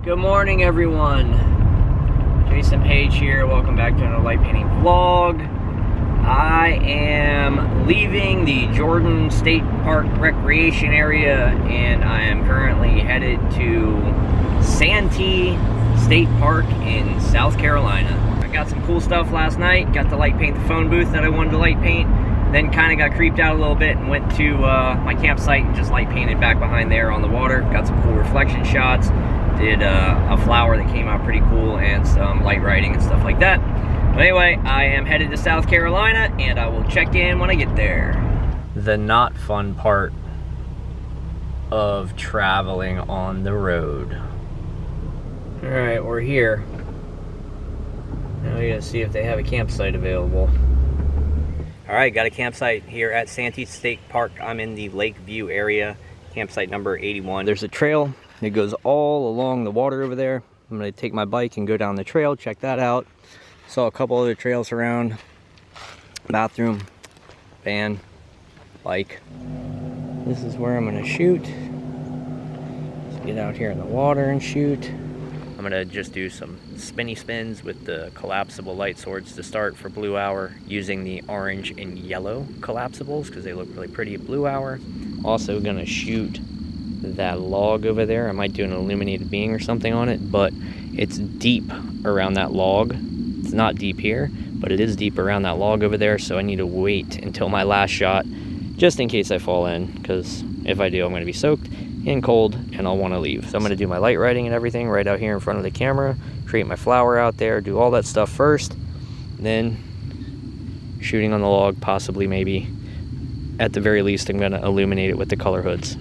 Good morning, everyone. Jason Page here. Welcome back to another light painting vlog. I am leaving the Jordan State Park recreation area, and I am currently headed to Santee State Park in South Carolina. I got some cool stuff last night. Got to light paint the phone booth that I wanted to light paint. Then kind of got creeped out a little bit and went to my campsite and just light painted back behind there on the water. Got some cool reflection shots. Did a flower that came out pretty cool and some light writing and stuff like that. But anyway, I am headed to South Carolina and I will check in when I get there. The not fun part of traveling on the road. All right, we're here. Now we gotta see if they have a campsite available. All right, got a campsite here at Santee State Park. I'm in the Lakeview area, campsite number 81. There's a trail that goes all along the water over there. I'm gonna take my bike and go down the trail, check that out. Saw a couple other trails around. Bathroom, van, bike. This is where I'm gonna shoot. Let's get out here in the water and shoot. I'm gonna just do some spinny spins with the collapsible light swords to start for Blue Hour, using the orange and yellow collapsibles because they look really pretty at Blue Hour. Also gonna shoot that log over there. I might do an illuminated being or something on it, but it's deep around that log. It's not deep here, but it is deep around that log over there, so I need to wait until my last shot just in case I fall in, because if I do, I'm going to be soaked and cold and I'll want to leave. So I'm going to do my light writing and everything right out here in front of the camera, create my flower out there, do all that stuff first, then shooting on the log, possibly, maybe at the very least I'm going to illuminate it with the color hoods.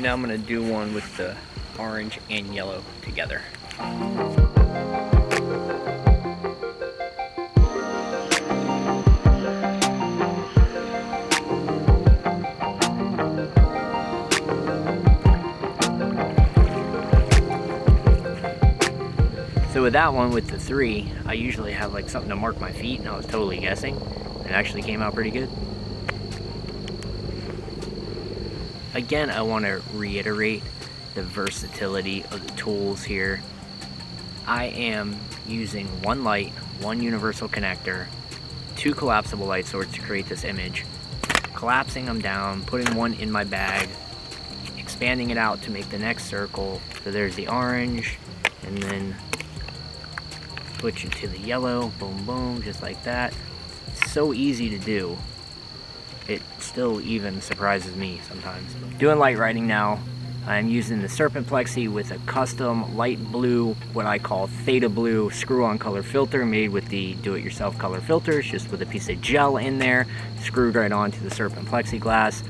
Now I'm going to do one with the orange and yellow together. So with that one, with the 3, I usually have like something to mark my feet, and I was totally guessing. It actually came out pretty good. Again, I want to reiterate the versatility of the tools here. I am using one light, one universal connector, 2 collapsible light swords to create this image, collapsing them down, putting one in my bag, expanding it out to make the next circle. So there's the orange, and then switch it to the yellow, boom, boom, just like that. It's so easy to do. It still even surprises me sometimes. Doing light writing now. I'm using the Serpent Plexi with a custom light blue, what I call Theta Blue screw-on color filter, made with the do-it-yourself color filters, just with a piece of gel in there, screwed right onto the Serpent Plexiglass.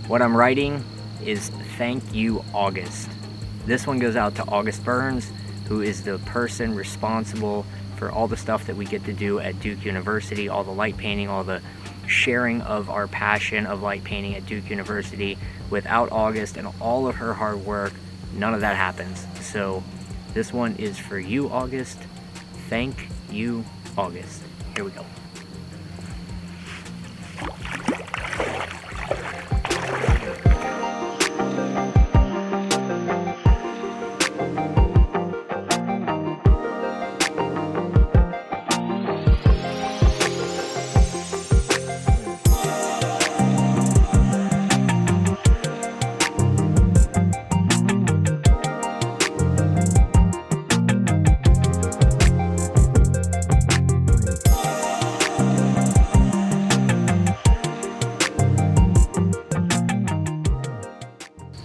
What I'm writing is "Thank You, August." This one goes out to August Burns, who is the person responsible for all the stuff that we get to do at Duke University, all the light painting, all the sharing of our passion of light painting at Duke University. Without August and all of her hard work, none of that happens. So this one is for you, August. Thank you, August. Here we go.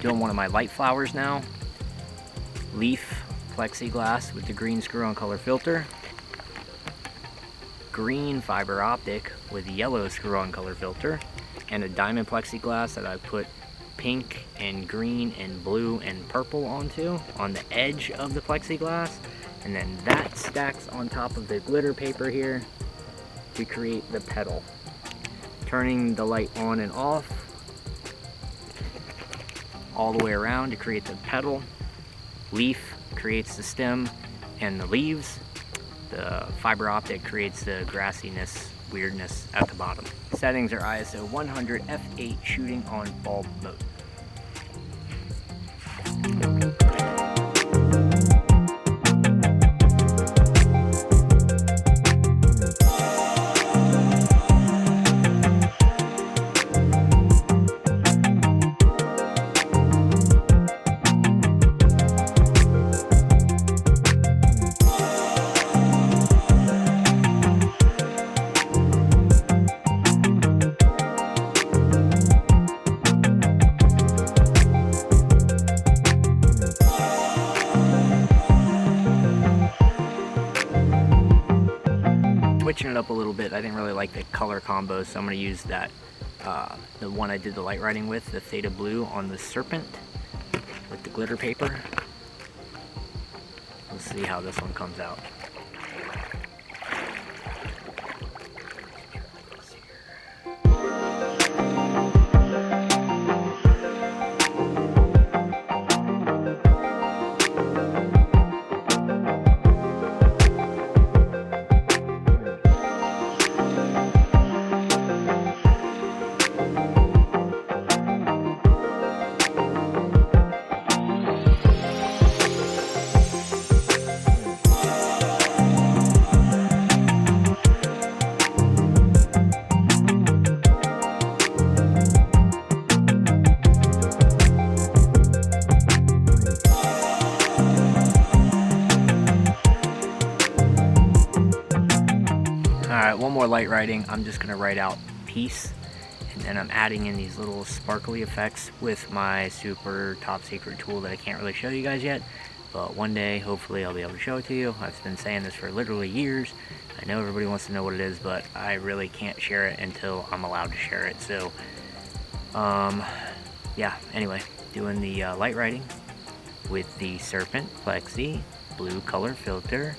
Doing one of my light flowers now. Leaf plexiglass with the green screw-on color filter. Green fiber optic with yellow screw-on color filter. And a diamond plexiglass that I put pink and green and blue and purple onto on the edge of the plexiglass. And then that stacks on top of the glitter paper here to create the petal. Turning the light on and off all the way around to create the petal. leaf creates the stem and the leaves. The fiber optic creates the grassiness, weirdness at the bottom. Settings are ISO 100 f8 shooting on bulb mode. Switching it up a little bit, I didn't really like the color combo, so I'm going to use that, the one I did the light riding with, the Theta Blue on the Serpent with the glitter paper. Let's see how this one comes out. Alright, one more light writing. I'm just going to write out peace, and then I'm adding in these little sparkly effects with my super top secret tool that I can't really show you guys yet, but one day hopefully I'll be able to show it to you. I've been saying this for literally years. I know everybody wants to know what it is, but I really can't share it until I'm allowed to share it. So yeah, anyway, doing the light writing with the Serpent Plexi blue color filter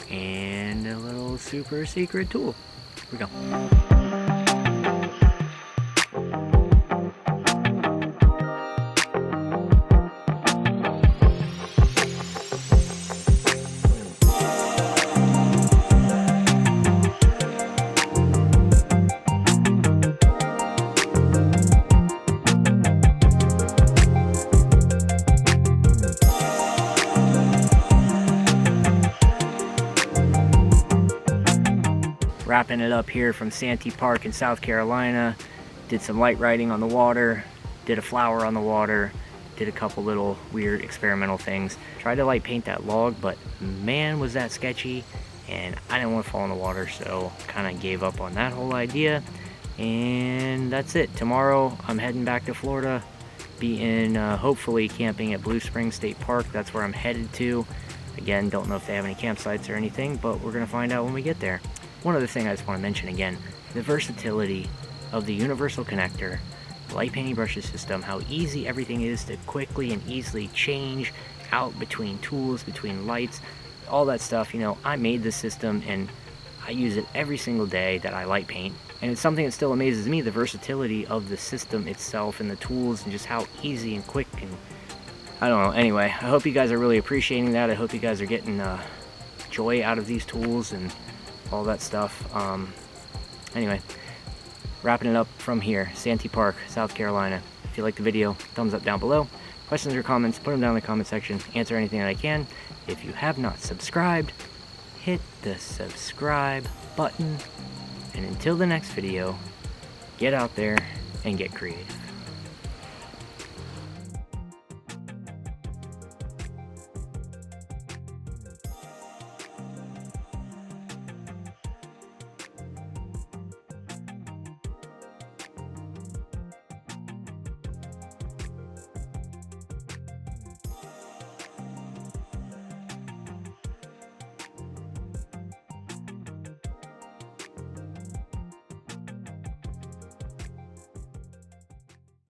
and a little super secret tool. Here we go. Wrapping it up here from Santee Park in South Carolina. Did some light writing on the water, did a flower on the water, did a couple little weird experimental things. Tried to light paint that log, but man was that sketchy, and I didn't want to fall in the water, so kind of gave up on that whole idea. And that's it. Tomorrow I'm heading back to Florida, be in hopefully camping at Blue Springs State Park. That's where I'm headed to. Again, don't know if they have any campsites or anything, but we're gonna find out when we get there. One other thing I just want to mention again, the versatility of the universal connector, light painting brushes system, how easy everything is to quickly and easily change out between tools, between lights, all that stuff. You know, I made this system and I use it every single day that I light paint. And it's something that still amazes me, the versatility of the system itself and the tools and just how easy and quick, and I don't know. Anyway, I hope you guys are really appreciating that. I hope you guys are getting joy out of these tools and all that stuff. Anyway, wrapping it up from here, Santee Park, South Carolina. If you like the video, thumbs up down below. Questions or comments, put them down in the comment section. Answer anything that I can. If you have not subscribed, hit the subscribe button. And until the next video, get out there and get creative.